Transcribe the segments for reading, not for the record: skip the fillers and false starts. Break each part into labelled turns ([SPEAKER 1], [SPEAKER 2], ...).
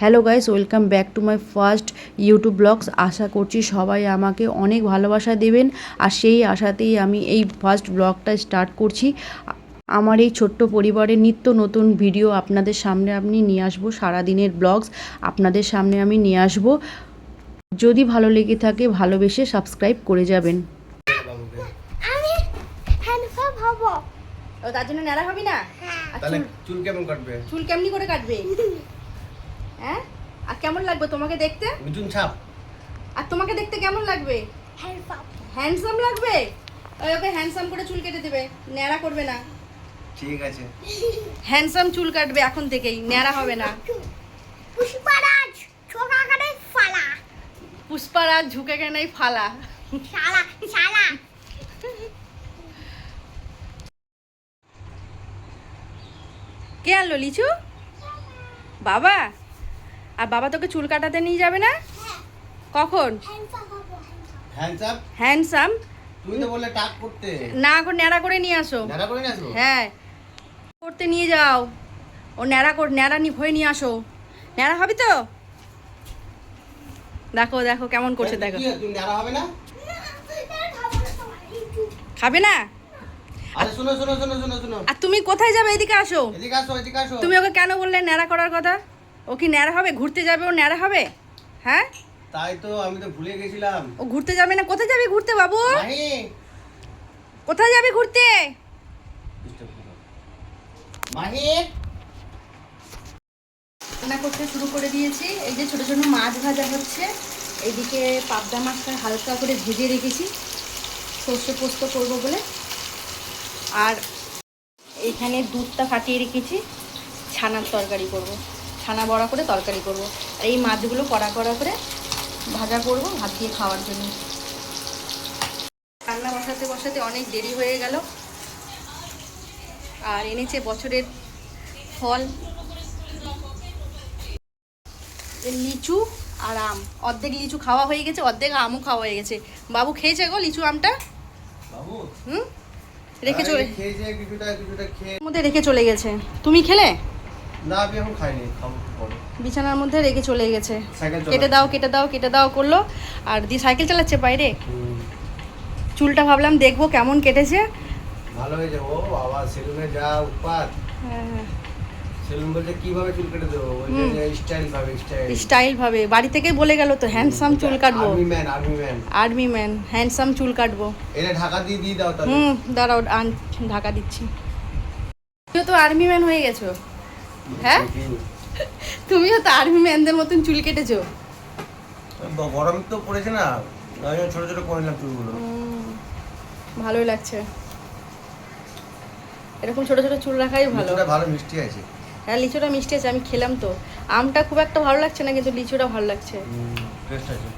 [SPEAKER 1] Hello guys, welcome back to my first YouTube blogs. আশা করছি সবাই আমাকে অনেক ভালোবাসা দেবেন, আর সেই আশাতেই আমি এই ফার্স্ট ব্লগটা স্টার্ট করছি। আমার এই ছোট্ট পরিবারের নিত্য নতুন ভিডিও আপনাদের সামনে আমি নিয়ে আসবো, সারাদিনের ব্লগস আপনাদের সামনে আমি নিয়ে আসবো। যদি ভালো লেগে থাকে ভালোবেসে সাবস্ক্রাইব করে যাবেন।
[SPEAKER 2] আমি হ্যান্ডসাম হব।
[SPEAKER 1] ও তার জন্য ন্যাড়া হবি না?
[SPEAKER 3] তাহলে চুল কেমন কাটবে?
[SPEAKER 1] চুল কেমনি করে কাটবে? হ্যাঁ, আর কেমন লাগবে তোমাকে দেখতে?
[SPEAKER 3] মিঠুন ছাপ।
[SPEAKER 1] আর তোমাকে দেখতে কেমন লাগবে?
[SPEAKER 2] হ্যান্ডসাম।
[SPEAKER 1] হ্যান্ডসাম লাগবে? ওকে হ্যান্ডসাম করে চুল কেটে দেবে, ন্যাড়া করবে না।
[SPEAKER 3] ঠিক আছে,
[SPEAKER 1] হ্যান্ডসাম চুল কাটবে এখন থেকেই, ন্যাড়া হবে না।
[SPEAKER 2] পুষ্পারাজ ছোকা করে ফালা।
[SPEAKER 1] পুষ্পারাজ ঝুঁকে কেনাই ফালা।
[SPEAKER 2] শালা শালা।
[SPEAKER 1] কে আনলো লিচু? বাবা। আর বাবা তোকে চুল কাটাতে নিয়ে যাবে না? কখন?
[SPEAKER 2] হ্যান্ডসাম হব।
[SPEAKER 3] হ্যান্ডসাম।
[SPEAKER 1] হ্যান্ডসাম
[SPEAKER 3] তুই তো বললে টাক করতে।
[SPEAKER 1] না, এখন ন্যাড়া করে নিয়ে আসো।
[SPEAKER 3] দাদা করে নিয়ে আসবো?
[SPEAKER 1] হ্যাঁ, করতে নিয়ে যাও। ও ন্যাড়া হয়ে নিয়ে আসো। ন্যাড়া হবি তো? দেখো দেখো কেমন করছে, দেখো।
[SPEAKER 3] কি তুমি দাঁড়া হবে না?
[SPEAKER 1] খাবে না?
[SPEAKER 3] আরে শোনো শোনো শোনো শোনো শোনো,
[SPEAKER 1] আর তুমি কোথায় যাবে? এদিকে আসো।
[SPEAKER 3] এদিকে আসো এদিকে আসো।
[SPEAKER 1] তুমি ওকে কেন বললে ন্যাড়া করার কথা? ও কি ন্যাড়া হবে? ঘুরতে যাবে, ও ন্যাড়া হবে? হ্যাঁ,
[SPEAKER 3] তাই তো আমি তো ভুলে গেছিলাম।
[SPEAKER 1] ও ঘুরতে যাবে না? কোথায় যাবি ঘুরতে বাবু?
[SPEAKER 3] মাহি
[SPEAKER 1] কোথায় যাবি ঘুরতে?
[SPEAKER 3] মাহি
[SPEAKER 1] রান্না করতে শুরু করে দিয়েছি। এই যে ছোট ছোট মাছ ভাজা হচ্ছে, এইদিকে পাবদা মাছটা হালকা করে ভেজে রেখেছি সর্ষে পোস্ত করবো বলে, আর এইখানে দুধটা ফাটিয়ে রেখেছি, ছানার তরকারি করব, ছানা বড়া করে তরকারি করব। আর এই মাছগুলো কড়া কড়া করে ভাজা করব ভাত দিয়ে খাওয়ার জন্য। রান্না বসাতে বসাতে অনেক দেরি হয়ে গেল। আর এনেছে বছরের ফল, লিচু আর আম। অর্ধেক লিচু খাওয়া হয়ে গেছে, অর্ধেক আমও খাওয়া হয়ে গেছে। বাবু খেয়েছে গো লিচু আমটা।
[SPEAKER 3] বাবু
[SPEAKER 1] হুম, রেখে চলে
[SPEAKER 3] খেয়েছে, কিছুটা কিছুটা খেয়ে
[SPEAKER 1] মধ্যে রেখে চলে গেছে। তুমি খেলে?
[SPEAKER 3] না, আমি এখন খাইনি, খাবো পরে।
[SPEAKER 1] বিছানার মধ্যে রেখে চলে গেছে।
[SPEAKER 3] সাইকেল
[SPEAKER 1] কেটে দাও কেটে দাও কেটে দাও করলো, আর দিয়ে সাইকেল চালাচ্ছে বাইরে। চুলটা ভাবলাম দেখবো কেমন কেটেছে।
[SPEAKER 3] ভালো হয়ে যাবো। বাবা সেলুনে যা উৎপাত।
[SPEAKER 1] হ্যাঁ,
[SPEAKER 3] সেলুন বলতে কিভাবে চুল কেটে দেবো? বলছে স্টাইল ভাবে, স্টাইল
[SPEAKER 1] স্টাইল ভাবে বাড়ি থেকে বলে গেল তো হ্যান্ডসাম চুল কাটবো।
[SPEAKER 3] Army man, army man,
[SPEAKER 1] army man handsome চুল কাটবো।
[SPEAKER 3] এটা ঢাকা দিয়ে দিয়ে দাও তাহলে।
[SPEAKER 1] দাঁড়াও ঢাকা দিচ্ছি। তুমিও তো আর্মি ম্যান হয়ে গেছো। হ্যাঁ, তুমিও তো আর্মি ম্যানদের মতন চুল কেটেছো।
[SPEAKER 3] গরম তো পড়েছে না, ওই জন্য ছোট ছোট করে নিলাম চুলগুলো।
[SPEAKER 1] ভালোই লাগছে, এরকম ছোট ছোট চুল রাখাই ভালো।
[SPEAKER 3] লিচুটা ভালো মিষ্টি আছে।
[SPEAKER 1] হ্যাঁ, লিচুটা মিষ্টি আছে, আমি খেলাম তো। আমটা খুব একটা ভালো লাগছে না, কিন্তু লিচুটা ভালো লাগছে।
[SPEAKER 3] টেস্ট আছে।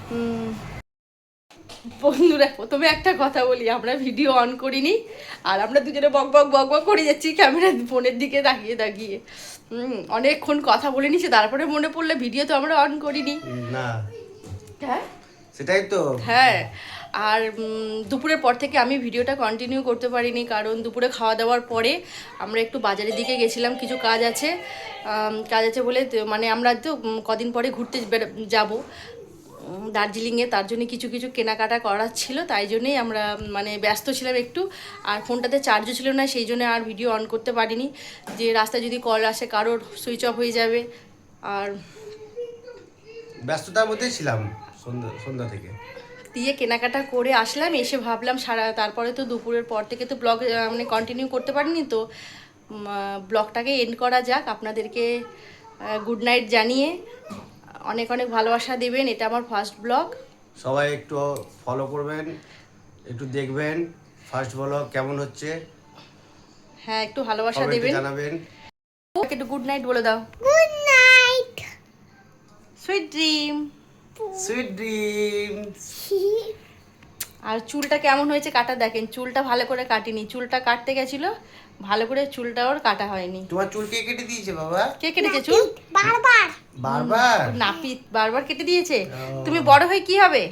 [SPEAKER 1] বন্ধুরা, প্রথমে একটা কথা বলি, আমরা ভিডিও অন করিনি, আর আমরা দুজনে বক বক বক বক করে যাচ্ছি ক্যামেরা ফোনের দিকে তাকিয়ে তাকিয়ে। অনেকক্ষণ কথা বলে নিছি, তারপরে মনে পড়লে ভিডিও তো আমরা অন করিনি।
[SPEAKER 3] না,
[SPEAKER 1] হ্যাঁ
[SPEAKER 3] সেটাই তো।
[SPEAKER 1] হ্যাঁ, আর দুপুরের পর থেকে আমি ভিডিওটা কন্টিনিউ করতে পারিনি, কারণ দুপুরে খাওয়া দাওয়ার পরে আমরা একটু বাজারের দিকে গেছিলাম, কিছু কাজ আছে বলে মানে আমরা তো কদিন পরে ঘুরতে যাব দার্জিলিংয়ে, তার জন্য কিছু কিছু কেনাকাটা করার ছিল, তাই জন্যেই আমরা মানে ব্যস্ত ছিলাম একটু। আর ফোনটাতে চার্জও ছিল না, সেই জন্য আর ভিডিও অন করতে পারিনি, যে রাস্তায় যদি কল আসে কারোর সুইচ অফ হয়ে যাবে। আর
[SPEAKER 3] ব্যস্ততার মধ্যেই ছিলাম সন্ধ্যা থেকে।
[SPEAKER 1] দিয়ে কেনাকাটা করে আসলাম, এসে ভাবলাম তারপরে তো দুপুরের পর থেকে তো ব্লগ মানে কন্টিনিউ করতে পারিনি, তো ব্লগটাকে এন্ড করা যাক। আপনাদেরকে গুড নাইট জানিয়ে অনেক অনেক ভালোবাসা দেবেন। এটা আমার ফার্স্ট ব্লগ,
[SPEAKER 3] সবাই একটু ফলো করবেন, একটু দেখবেন ফার্স্ট ব্লগ কেমন হচ্ছে।
[SPEAKER 1] হ্যাঁ, একটু ভালোবাসা
[SPEAKER 3] কমেন্টে
[SPEAKER 1] দেবেন।
[SPEAKER 3] জানাবেন।
[SPEAKER 1] একটু গুড নাইট বলে দাও।
[SPEAKER 2] Good night.
[SPEAKER 1] Sweet dream.
[SPEAKER 3] Sweet dreams.
[SPEAKER 1] আর চুলটা কেমন হয়েছে কাটা দেখেন, চুলটা ভালো করে কাটিনি, চুলটা কাটতে গেছিল ভালো করে, চুলটা ওর কাটা হয়নি।
[SPEAKER 3] তোমার চুল কে কেটে দিয়েছে বাবা?
[SPEAKER 1] কে কেটেছে চুল?
[SPEAKER 2] বারবার
[SPEAKER 3] বারবার?
[SPEAKER 1] নাপিত বারবার কেটে দিয়েছে। তুমি বড় হয়ে কি হবে?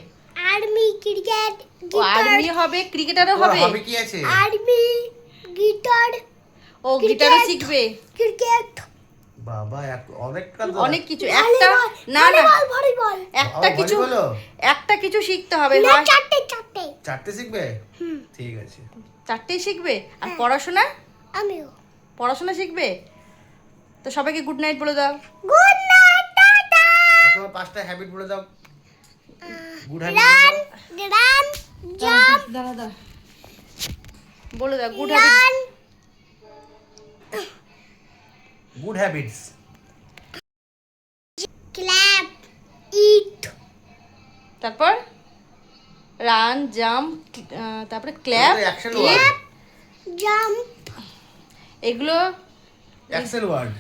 [SPEAKER 2] আর্মি ক্রিকেট
[SPEAKER 1] ও আর্মি হবে, ক্রিকেটারও হবে।
[SPEAKER 3] হবে কি আছে?
[SPEAKER 2] আর্মি গিটার
[SPEAKER 1] ও গিটারও শিখবে।
[SPEAKER 2] ক্রিকেট
[SPEAKER 3] বাবা অনেকটা তো।
[SPEAKER 1] অনেক কিছু একটা না না
[SPEAKER 2] ভলিবল
[SPEAKER 1] একটা
[SPEAKER 3] ও,
[SPEAKER 1] কিছু
[SPEAKER 3] ভলিবলও?
[SPEAKER 1] একটা কিছু শিখতে হবে
[SPEAKER 2] না
[SPEAKER 1] হয়
[SPEAKER 2] চারটে চারটে
[SPEAKER 3] চারটে শিখবে? ঠিক আছে।
[SPEAKER 1] চারটেই শিখবে আর পড়াশোনা
[SPEAKER 2] আমিও
[SPEAKER 1] পড়াশোনা শিখবে তো সবাইকে গুড নাইট বলে দাও
[SPEAKER 2] গুড নাইট টাটা
[SPEAKER 3] আর তোমার 5টা হ্যাবিট বলে দাও। Good habit
[SPEAKER 2] run run jump
[SPEAKER 1] দাঁড়া দাঁড়া বলে দাও good habit
[SPEAKER 2] run
[SPEAKER 3] good habits.
[SPEAKER 2] Clap it
[SPEAKER 1] তারপর রান জাম্প তারপরে ক্ল্যাপ
[SPEAKER 3] অ্যাকশন ওয়ার্ড।
[SPEAKER 2] জাম্প
[SPEAKER 1] এগুলো
[SPEAKER 3] অ্যাকশন ওয়ার্ড।